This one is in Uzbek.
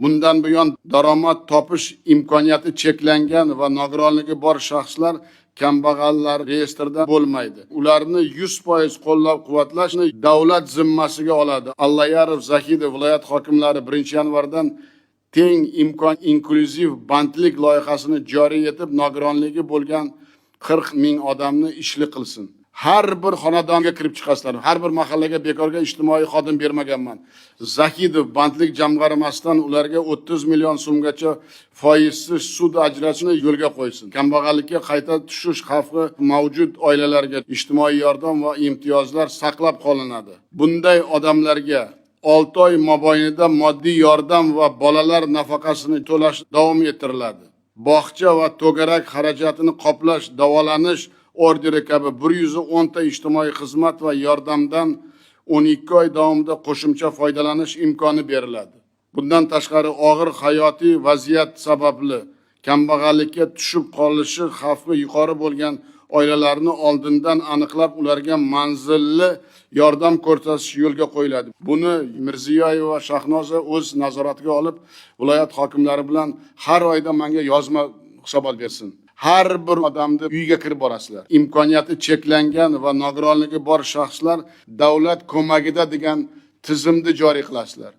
Bundan buyon daromad topish imkoniyati cheklangan va nogironligi bor shaxslar kambag'allar reyestrida bo'lmaydi. Ularni 100% qo'llab-quvvatlashni davlat zimmasiga oladi. Allayarov, Zahidov viloyat hokimlari 1-yanvardan teng imkon inklyuziv bandlik loyihasini joriy etib, nogironligi bo'lgan 40 ming odamni ishli qilsin. Har bir xonadonga kirib chiqasizlar. Har bir mahallaga bekorga ijtimoiy xodim bermaganman. Zahidov bandlik jamg'armasidan ularga 30 million so'mgacha foizsiz sud ajratishni yo'lga qo'ysin. Kambag'allikka qayta tushish xavfi mavjud oilalarga ijtimoiy yordam va imtiyozlar saqlab qolinadi. Bunday odamlarga 6 oy mobaynida moddiy yordam va bolalar nafaqasini to'lash davom ettiriladi. Bog'cha va to'garak xarajatini qoplash, davolanish orderi kabi 110 ta ijtimoiy xizmat va yordamdan 12 oy davomida qo'shimcha foydalanish imkoni beriladi. Bundan tashqari og'ir hayotiy vaziyat sababli kambag'allikka tushib qolishi xavfi yuqori bo'lgan oilalarni oldindan aniqlab, ularga manzilli yordam ko'rsatish yo'lga qo'yiladi. Buni Mirziyoyev va Shahnoza o'z nazoratiga olib, viloyat hokimlari bilan har oyda menga yozma hisobot bersin. Har bir odamni uyiga kirib borasizlar. Imkoniyati cheklangan va nogironligi bor shaxslar davlat ko'magida degan tizimni joriy qilasizlar.